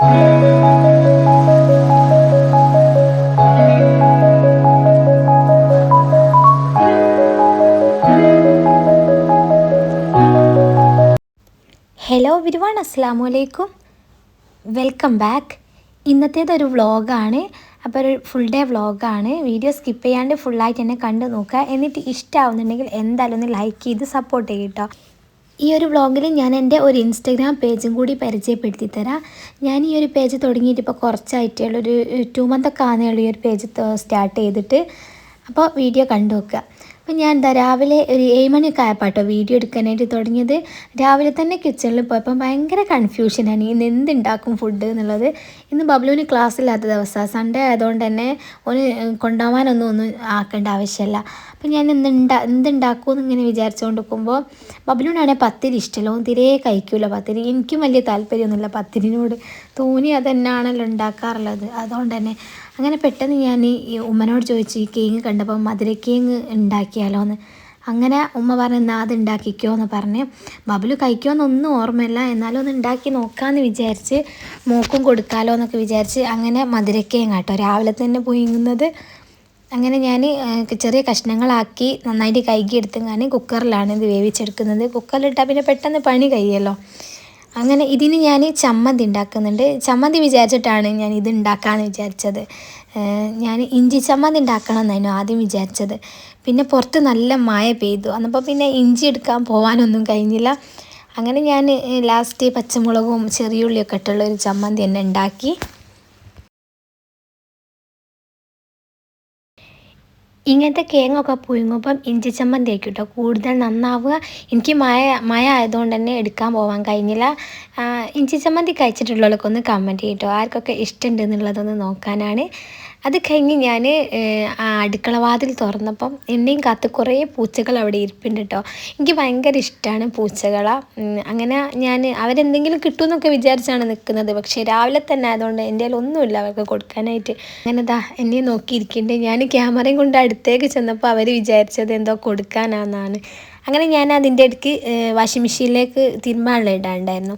Hello everyone, അസ്സലാമു അലൈക്കും, welcome back. ഇന്നത്തേതൊരു വ്ളോഗാണ്. അപ്പോൾ ഒരു ഫുൾ ഡേ വ്ളോഗാണ്. വീഡിയോ സ്കിപ്പ് ചെയ്യാണ്ട് ഫുള്ളായിട്ട് തന്നെ കണ്ടു നോക്കുക. എന്നിട്ട് ഇഷ്ടമാവുന്നുണ്ടെങ്കിൽ എന്തായാലും ഒന്ന് ലൈക്ക് ചെയ്ത് സപ്പോർട്ട് ചെയ്യും കേട്ടോ. ഈ ഒരു വ്ളോഗിൽ ഞാൻ എൻ്റെ ഒരു ഇൻസ്റ്റഗ്രാം പേജും കൂടി പരിചയപ്പെടുത്തി തരാം. ഞാൻ ഈ ഒരു പേജ് തുടങ്ങിയിട്ട് ഇപ്പോൾ കുറച്ചായിട്ടേ ഉള്ളൂ, ഒരു 2 മന്തൊക്കെ ആകുന്നേ ഈ ഒരു പേജ് സ്റ്റാർട്ട് ചെയ്തിട്ട്. അപ്പോൾ വീഡിയോ കണ്ടു നോക്കുക. അപ്പോൾ ഞാൻ രാവിലെ ഒരു 7 മണിയൊക്കെ ആയപ്പോൾ വീഡിയോ എടുക്കാനായിട്ട് തുടങ്ങിയത്. രാവിലെ തന്നെ കിച്ചണിൽ പോയപ്പോൾ ഭയങ്കര കൺഫ്യൂഷനാണ്, ഇന്ന് എന്തുണ്ടാക്കും ഫുഡ് എന്നുള്ളത്. ഇന്ന് ബബ്ലുവിന് ക്ലാസ് ഇല്ലാത്ത ദിവസമാണ്, സൺഡേ ആയതുകൊണ്ട് തന്നെ ഒന്ന് കൊണ്ടുപോകാനൊന്നും ആക്കേണ്ട ആവശ്യമില്ല. അപ്പോൾ ഞാൻ എന്തുണ്ടാക്കുമെന്ന് ഇങ്ങനെ വിചാരിച്ചുകൊണ്ട് നിൽക്കുമ്പോൾ ബബ്ലുവിനാണെങ്കിൽ പത്തിരി ഇഷ്ടമല്ല, ഓൻ തീരെ കഴിക്കില്ല പത്തിരി. എനിക്കും വലിയ താല്പര്യമൊന്നുമില്ല പത്തിരിനോട്, തോന്നി അത് തന്നെയാണല്ലോ ഉണ്ടാക്കാറുള്ളത്. അതുകൊണ്ട് തന്നെ അങ്ങനെ പെട്ടെന്ന് ഞാൻ ഈ ഉമ്മനോട് ചോദിച്ചു, ഈ കേങ്ങ് കണ്ടപ്പോൾ മധുരക്കേങ്ങ് ഉണ്ടാക്കിയാലോ എന്ന്. അങ്ങനെ ഉമ്മ പറഞ്ഞു എന്നാൽ അത് ഉണ്ടാക്കിക്കോ എന്ന് പറഞ്ഞ്. ബബിലു കഴിക്കുമെന്നൊന്നും ഓർമ്മയില്ല, എന്നാലും ഒന്ന് ഉണ്ടാക്കി നോക്കാമെന്ന് വിചാരിച്ച്, മോക്കും കൊടുക്കാമല്ലോ എന്നൊക്കെ വിചാരിച്ച് അങ്ങനെ മധുരക്കേങ്ങ് കേട്ടോ രാവിലെ തന്നെ പുഴുങ്ങുന്നത്. അങ്ങനെ ഞാൻ ചെറിയ കഷ്ണങ്ങളാക്കി നന്നായിട്ട് കഴുകിയെടുത്തെങ്ങാൻ കുക്കറിലാണ് ഇത് വേവിച്ചെടുക്കുന്നത്. കുക്കറിലിട്ടാൽ പിന്നെ പെട്ടെന്ന് പണി കഴിയുമല്ലോ. അങ്ങനെ ഇതിന് ഞാൻ ചമ്മന്തി ഉണ്ടാക്കുന്നുണ്ട്. ചമ്മന്തി വിചാരിച്ചിട്ടാണ് ഞാൻ ഇത് ഉണ്ടാക്കാമെന്ന് വിചാരിച്ചത്. ഞാൻ ഇഞ്ചി ചമ്മന്തി ഉണ്ടാക്കണം എന്നായിരുന്നു ആദ്യം വിചാരിച്ചത്. പിന്നെ പുറത്ത് നല്ല മഴ പെയ്തു, അന്നപ്പോൾ പിന്നെ ഇഞ്ചി എടുക്കാൻ പോകാനൊന്നും കഴിഞ്ഞില്ല. അങ്ങനെ ഞാൻ ലാസ്റ്റ് പച്ചമുളകും ചെറിയുള്ളിയൊക്കെ ഇട്ടുള്ള ഒരു ചമ്മന്തി തന്നെ ഉണ്ടാക്കി. ഇങ്ങനത്തെ കേങ്ങൊക്കെ പുഴുങ്ങുമ്പം ഇഞ്ചി ചമ്മന്തി ആയിരിക്കും കേട്ടോ കൂടുതൽ നന്നാവുക. എനിക്ക് മഴ ആയതുകൊണ്ട് തന്നെ എടുക്കാൻ പോകാൻ കഴിഞ്ഞില്ല. ഇഞ്ചി ചമ്മന്തി കഴിച്ചിട്ടുള്ളവരൊക്കെ ഒന്ന് കമൻറ്റ് ചെയ്യട്ടോ, ആർക്കൊക്കെ ഇഷ്ടമുണ്ട് എന്നുള്ളതൊന്ന് നോക്കാനാണ്. അത് കഴിഞ്ഞ് ഞാൻ അടുക്കള വാതിൽ തുറന്നപ്പം എന്നെയും കാത്ത് കുറേ പൂച്ചകൾ അവിടെ ഇരിപ്പുണ്ട് കേട്ടോ. എനിക്ക് ഭയങ്കര ഇഷ്ടമാണ് പൂച്ചകളെ. അങ്ങനെ ഞാൻ അവരെന്തെങ്കിലും കിട്ടുമെന്നൊക്കെ വിചാരിച്ചാണ് നിൽക്കുന്നത്. പക്ഷേ രാവിലെ തന്നെ ആയതുകൊണ്ട് എൻ്റെ കയ്യിൽ ഒന്നുമില്ല അവർക്ക് കൊടുക്കാനായിട്ട്. അങ്ങനെ എന്നെ നോക്കിയിരിക്കുന്നുണ്ട്. ഞാൻ ക്യാമറയും കൊണ്ട് അടുത്തേക്ക് ചെന്നപ്പോൾ അവർ വിചാരിച്ചത് എന്തോ കൊടുക്കാനാണെന്നാണ്. അങ്ങനെ ഞാൻ അതിൻ്റെ ഇടയ്ക്ക് വാഷിംഗ് മെഷീനിലേക്ക് തിരുമ്മാനുള്ള ഇടാണ്ടായിരുന്നു,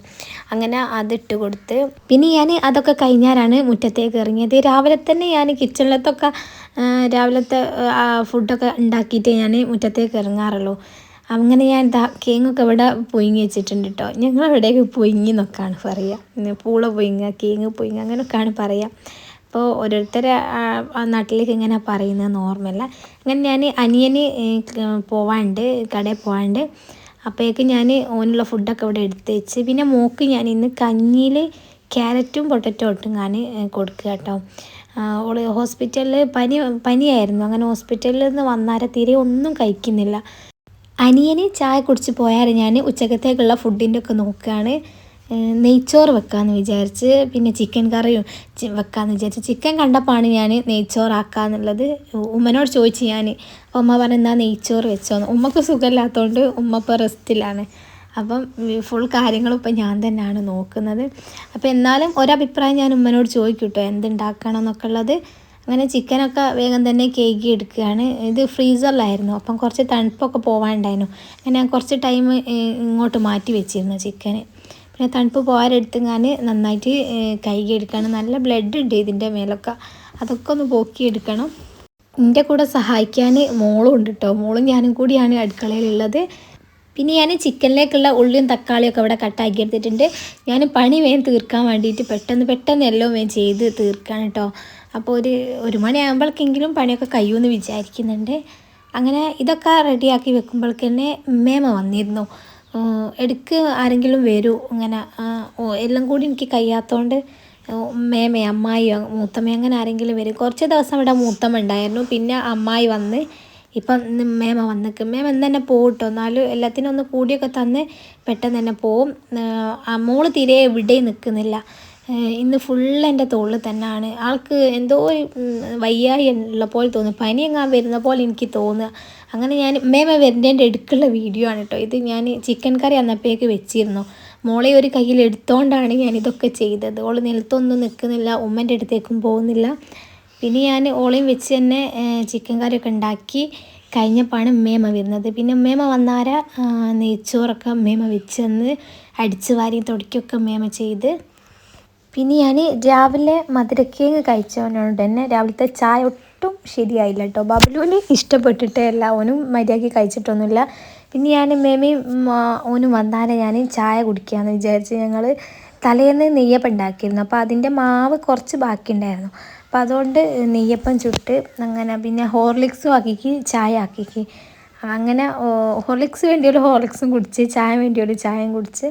അങ്ങനെ അതിട്ട് കൊടുത്ത്. പിന്നെ ഞാൻ അതൊക്കെ കഴിഞ്ഞാലാണ് മുറ്റത്തേക്ക് ഇറങ്ങിയത്. രാവിലെ തന്നെ ഞാൻ കിച്ചണിലത്തൊക്കെ രാവിലത്തെ ഫുഡൊക്കെ ഉണ്ടാക്കിയിട്ട് ഞാൻ മുറ്റത്തേക്ക് ഇറങ്ങാറുള്ളൂ. അങ്ങനെ ഞാൻ കേങ്ങൊക്കെ ഇവിടെ പൊയിങ്ങി വെച്ചിട്ടുണ്ട് കേട്ടോ. ഞങ്ങളിവിടേക്ക് പൊയിങ്ങി എന്നൊക്കെയാണ് പറയുക, പൂള പൊയിങ്ങ, കേങ്ങ് പൊയിങ്ങ അങ്ങനെയൊക്കെയാണ് പറയുക. അപ്പോൾ ഓരോരുത്തരെ നാട്ടിലേക്ക് ഇങ്ങനെ പറയുന്നതെന്ന് ഓർമ്മയില്ല. അങ്ങനെ ഞാൻ അനിയന് പോവാണ്ട്, കടയിൽ പോവാണ്ട്, അപ്പോഴേക്ക് ഞാൻ ഓനുള്ള ഫുഡൊക്കെ ഇവിടെ എടുത്ത് വെച്ച്. പിന്നെ മോക്ക് ഞാൻ ഇന്ന് കഞ്ഞിയിൽ ക്യാരറ്റും പൊട്ടറ്റോ ഇട്ടും ഞാൻ കൊടുക്കുക കേട്ടോ. ഓൾ ഹോസ്പിറ്റലിൽ പനിയായിരുന്നു. അങ്ങനെ ഹോസ്പിറ്റലിൽ നിന്ന് വന്നാരെ തീരെ ഒന്നും കഴിക്കുന്നില്ല. അനിയന് ചായ കുടിച്ച് പോയാൽ ഞാൻ ഉച്ചക്കത്തേക്കുള്ള ഫുഡിൻ്റെ ഒക്കെ നോക്കുകയാണ്. നെയ്ച്ചോറ് വെക്കാമെന്ന് വിചാരിച്ച്, പിന്നെ ചിക്കൻ കറിയും വെക്കാമെന്ന് വിചാരിച്ച്. ചിക്കൻ കണ്ടപ്പോഴാണ് ഞാൻ നെയ്ച്ചോറാക്കാന്നുള്ളത് ഉമ്മനോട് ചോദിച്ച് ഞാൻ. അപ്പോൾ ഉമ്മ പറഞ്ഞാൽ നെയ്ച്ചോറ് വെച്ചോന്ന്. ഉമ്മക്ക് സുഖമില്ലാത്തതുകൊണ്ട് ഉമ്മ ഇപ്പോൾ റെസ്റ്റിലാണ്. അപ്പം ഫുൾ കാര്യങ്ങളും ഇപ്പം ഞാൻ തന്നെയാണ് നോക്കുന്നത്. അപ്പോൾ എന്നാലും ഒരഭിപ്രായം ഞാൻ ഉമ്മനോട് ചോദിക്കും കേട്ടോ, എന്തുണ്ടാക്കണം എന്നൊക്കെ ഉള്ളത്. അങ്ങനെ ചിക്കനൊക്കെ വേഗം തന്നെ കേക്ക് എടുക്കുകയാണ്. ഇത് ഫ്രീസറിലായിരുന്നു, അപ്പം കുറച്ച് തണുപ്പൊക്കെ പോകാനുണ്ടായിരുന്നു. അങ്ങനെ കുറച്ച് ടൈം ഇങ്ങോട്ട് മാറ്റി വെച്ചിരുന്നു ചിക്കന്. പിന്നെ തണുപ്പ് പോകാനെടുത്തെങ്ങാൻ നന്നായിട്ട് കഴുകിയെടുക്കണം. നല്ല ബ്ലഡ് ഉണ്ട് ഇതിൻ്റെ മേലൊക്കെ, അതൊക്കെ ഒന്ന് പോക്കിയെടുക്കണം. എൻ്റെ കൂടെ സഹായിക്കാൻ മോളും ഉണ്ട് കേട്ടോ. മോളും ഞാനും കൂടിയാണ് അടുക്കളയിലുള്ളത്. പിന്നെ ഞാൻ ചിക്കനിലേക്കുള്ള ഉള്ളിയും തക്കാളിയൊക്കെ ഇവിടെ കട്ടാക്കി എടുത്തിട്ടുണ്ട്. ഞാൻ പണി വേഗം തീർക്കാൻ വേണ്ടിയിട്ട് പെട്ടെന്ന് എല്ലാം വേഗം ചെയ്ത് തീർക്കാൻ കേട്ടോ. അപ്പോൾ ഒരു മണിയാകുമ്പോഴേക്കെങ്കിലും പണിയൊക്കെ കഴിയുമെന്ന് വിചാരിക്കുന്നുണ്ട്. അങ്ങനെ ഇതൊക്കെ റെഡിയാക്കി വെക്കുമ്പോഴേക്ക് തന്നെ മേമ വന്നിരുന്നു. ഇടയ്ക്ക് ആരെങ്കിലും വരൂ, ഇങ്ങനെ എല്ലാം കൂടി എനിക്ക് കഴിയാത്തതുകൊണ്ട് മേമ, അമ്മായി, മൂത്തമ്മ അങ്ങനെ ആരെങ്കിലും വരും. കുറച്ച് ദിവസം ഇവിടെ മൂത്തമ്മ ഉണ്ടായിരുന്നു, പിന്നെ അമ്മായി വന്ന്, ഇപ്പം മേമ വന്നിക്ക്. മേമ എന്ന് തന്നെ പോകും കേട്ടോ. എന്നാലും എല്ലാത്തിനും ഒന്ന് കൂടിയൊക്കെ തന്ന് പെട്ടെന്ന് തന്നെ പോവും. മോള് തീരെ എവിടെയും നിൽക്കുന്നില്ല. ഇന്ന് ഫുള്ള് എൻ്റെ തോളിൽ തന്നെയാണ്. ആൾക്ക് എന്തോ വയ്യായി ഉള്ള പോലെ തോന്നുന്നു, പനി എങ്ങാൻ വരുന്ന പോലെ എനിക്ക് തോന്നുക. അങ്ങനെ ഞാൻ മേമ വരുന്നതിൻ്റെ അടുക്കുള്ള വീഡിയോ ആണ് കേട്ടോ ഇത്. ഞാൻ ചിക്കൻ കറി അന്നപ്പോഴേക്ക് വെച്ചിരുന്നു. മോളെ ഒരു കയ്യിൽ എടുത്തുകൊണ്ടാണ് ഞാനിതൊക്കെ ചെയ്തത്. ഓൾ നിലത്തൊന്നും നിൽക്കുന്നില്ല, ഉമ്മൻ്റെ അടുത്തേക്കും പോകുന്നില്ല. പിന്നെ ഞാൻ ഓളയും വെച്ച് തന്നെ ചിക്കൻ കറിയൊക്കെ ഉണ്ടാക്കി കഴിഞ്ഞപ്പോഴാണ് മേമ വരുന്നത്. പിന്നെ മേമ വന്നാര നെയ്ച്ചോറൊക്കെ മേമ വെച്ച് തന്ന് അടിച്ച് വാരി തുടയ്ക്കൊക്കെ മേമ ചെയ്ത്. പിന്നെ ഞാൻ രാവിലെ മധുരക്കേക്ക് കഴിച്ചവനോട് തന്നെ രാവിലത്തെ ചായ ഒട്ടും ശരിയായില്ല കേട്ടോ. ബബ്ലുവിന് ഇഷ്ടപ്പെട്ടിട്ടേ അല്ല, ഓനും മര്യാദയ്ക്ക് കഴിച്ചിട്ടൊന്നുമില്ല. പിന്നെ ഞാൻ ഓനും വന്നാലേ ഞാൻ ചായ കുടിക്കാമെന്ന് വിചാരിച്ച് ഞങ്ങൾ തലേന്ന് നെയ്യപ്പം ഉണ്ടാക്കിയിരുന്നു. അപ്പോൾ അതിൻ്റെ മാവ് കുറച്ച് ബാക്കിയുണ്ടായിരുന്നു. അപ്പോൾ അതുകൊണ്ട് നെയ്യപ്പം ചുട്ട് അങ്ങനെ പിന്നെ ഹോർലിക്സും ആക്കിക്ക് ചായ ആക്കിക്ക്. അങ്ങനെ ഹോർലിക്സ് വേണ്ടിയൊരു ഹോർലിക്സും കുടിച്ച് ചായ വേണ്ടിയൊരു ചായയും കുടിച്ച്.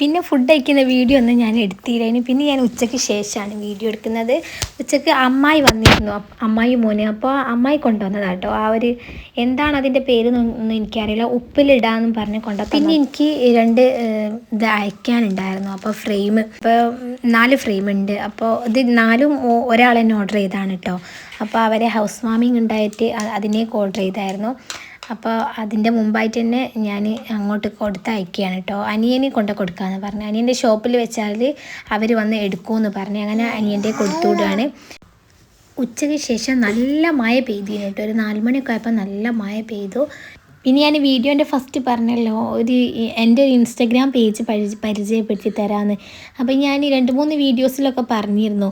പിന്നെ ഫുഡ് കഴിക്കുന്ന വീഡിയോ ഒന്നും ഞാൻ എടുത്തില്ലായിരുന്നു. പിന്നെ ഞാൻ ഉച്ചയ്ക്ക് ശേഷമാണ് വീഡിയോ എടുക്കുന്നത്. ഉച്ചയ്ക്ക് അമ്മായി വന്നിരുന്നു, അമ്മായി മോന്. അപ്പോൾ അമ്മായി കൊണ്ടുവന്നതാണ് കേട്ടോ. എന്താണ് അതിൻ്റെ പേരെന്നൊന്നും എനിക്കറിയില്ല, ഉപ്പിലിടാന്നും പറഞ്ഞ് കൊണ്ടുവന്നു. പിന്നെ എനിക്ക് 2 ഇത് അയക്കാനുണ്ടായിരുന്നു. അപ്പോൾ ഇപ്പോൾ 4 ഫ്രെയിം ഉണ്ട്. അപ്പോൾ ഇത് 4ഉം ഒരാൾ തന്നെ ഓർഡർ ചെയ്താണ് കേട്ടോ. അപ്പോൾ അവരെ ഹൗസ് വാമിങ് ഉണ്ടായിട്ട് അതിനേക്ക് ഓർഡർ ചെയ്തായിരുന്നു. അപ്പോൾ അതിൻ്റെ മുമ്പായിട്ട് തന്നെ ഞാൻ അങ്ങോട്ട് കൊടുത്തയക്കുകയാണ് കേട്ടോ. അനിയനെ കൊടുക്കാമെന്ന് പറഞ്ഞു. അനിയൻ്റെ ഷോപ്പിൽ വെച്ചാൽ അവർ വന്ന് എടുക്കുമെന്ന് പറഞ്ഞു. അങ്ങനെ അനിയൻ്റെ കൊടുത്തുവിടുകയാണ്. ഉച്ചയ്ക്ക് ശേഷം നല്ല മഴ പെയ്തിന് കേട്ടോ. ഒരു 4 മണിയൊക്കെ ആയപ്പോൾ നല്ല മഴ പെയ്തു. പിന്നെ ഞാൻ വീഡിയോൻ്റെ ഫസ്റ്റ് പറഞ്ഞല്ലോ എൻ്റെ ഒരു ഇൻസ്റ്റഗ്രാം പേജ് പരിചയപ്പെടുത്തി തരാമെന്ന്. അപ്പോൾ ഞാൻ 2-3 വീഡിയോസിലൊക്കെ പറഞ്ഞിരുന്നു.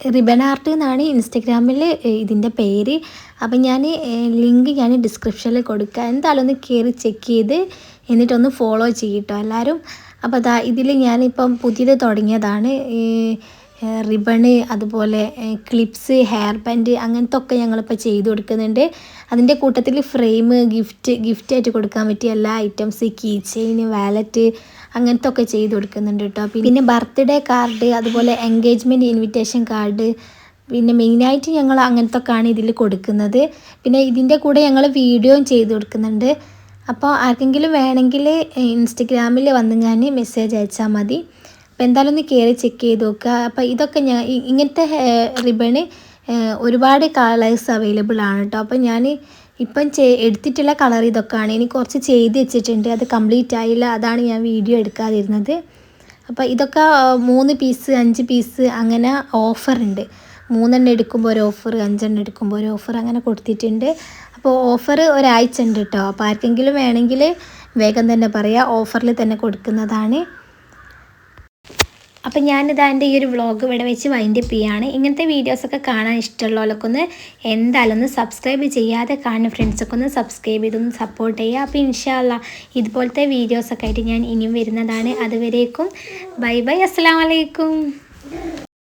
റിബൺ ആർട്ട് എന്നാണ് ഇൻസ്റ്റഗ്രാമിൽ ഇതിൻ്റെ പേര്. അപ്പം ഞാൻ ലിങ്ക് ഞാൻ ഡിസ്ക്രിപ്ഷനിൽ കൊടുക്കുക. എന്തായാലും ഒന്ന് കയറി ചെക്ക് ചെയ്ത് എന്നിട്ടൊന്ന് ഫോളോ ചെയ്യട്ടോ എല്ലാവരും. അപ്പോൾ ഇതിൽ ഞാനിപ്പം പുതിയത് തുടങ്ങിയതാണ്. റിബണ്, അതുപോലെ ക്ലിപ്സ്, ഹെയർ ബാൻഡ്, അങ്ങനത്തെ ഒക്കെ ഞങ്ങളിപ്പോൾ ചെയ്ത് കൊടുക്കുന്നുണ്ട്. അതിൻ്റെ കൂട്ടത്തിൽ ഫ്രെയിം, ഗിഫ്റ്റായിട്ട് കൊടുക്കാൻ പറ്റിയ എല്ലാ ഐറ്റംസ്, കീ ചെയിൻ, വാലറ്റ്, അങ്ങനത്തെ ഒക്കെ ചെയ്ത് കൊടുക്കുന്നുണ്ട് കേട്ടോ. പിന്നെ ബർത്ത്ഡേ കാർഡ്, അതുപോലെ എൻഗേജ്മെൻറ്റ് ഇൻവിറ്റേഷൻ കാർഡ്, പിന്നെ മെയിനായിട്ട് ഞങ്ങൾ അങ്ങനത്തെ ഒക്കെയാണ് ഇതിൽ കൊടുക്കുന്നത്. പിന്നെ ഇതിൻ്റെ കൂടെ ഞങ്ങൾ വീഡിയോയും ചെയ്ത് കൊടുക്കുന്നുണ്ട്. അപ്പോൾ ആർക്കെങ്കിലും വേണമെങ്കിൽ ഇൻസ്റ്റഗ്രാമിൽ വന്ന് ഞാൻ മെസ്സേജ് അയച്ചാൽ മതി. അപ്പോൾ എന്തായാലും ഒന്ന് കയറി ചെക്ക് ചെയ്ത് നോക്കുക. അപ്പോൾ ഇതൊക്കെ ഇങ്ങനത്തെ റിബണ് ഒരുപാട് കളേഴ്സ് അവൈലബിൾ ആണ് കേട്ടോ. അപ്പോൾ ഞാൻ ഇപ്പം എടുത്തിട്ടുള്ള കളർ ഇതൊക്കെയാണ്. ഇനി കുറച്ച് ചെയ്ത് വെച്ചിട്ടുണ്ട്, അത് കംപ്ലീറ്റ് ആയില്ല, അതാണ് ഞാൻ വീഡിയോ എടുക്കാതിരുന്നത്. അപ്പോൾ ഇതൊക്കെ 3 പീസ് 5 പീസ് അങ്ങനെ ഓഫറുണ്ട്. 3 എണ്ണം എടുക്കുമ്പോൾ ഒരു ഓഫർ, 5 എണ്ണം എടുക്കുമ്പോൾ ഒരു ഓഫർ, അങ്ങനെ കൊടുത്തിട്ടുണ്ട്. അപ്പോൾ ഓഫർ ഒരാഴ്ച ഉണ്ട് കേട്ടോ. അപ്പോൾ ആർക്കെങ്കിലും വേണമെങ്കിൽ വേഗം തന്നെ പറയാം, ഓഫറിൽ തന്നെ കൊടുക്കുന്നതാണ്. അപ്പം ഞാനിതാ എൻ്റെ ഈ ഒരു വ്ളോഗ് ഇവിടെ വെച്ച് വൈൻഡപ്പ് ചെയ്യുകയാണ്. ഇങ്ങനത്തെ വീഡിയോസൊക്കെ കാണാൻ ഇഷ്ടമുള്ളവരൊക്കെ ഒന്ന് എന്തായാലും ഒന്ന് സബ്സ്ക്രൈബ് ചെയ്യാതെ കാണുന്ന ഫ്രണ്ട്സൊക്കെ ഒന്ന് സബ്സ്ക്രൈബ് ചെയ്തൊന്ന് സപ്പോർട്ട് ചെയ്യുക. അപ്പോൾ ഇൻഷാ അല്ലാഹ് ഇതുപോലത്തെ വീഡിയോസൊക്കെ ആയിട്ട് ഞാൻ ഇനിയും വരുന്നതാണ്. അതുവരേക്കും ബൈ ബൈ, അസ്സലാമു അലൈക്കും.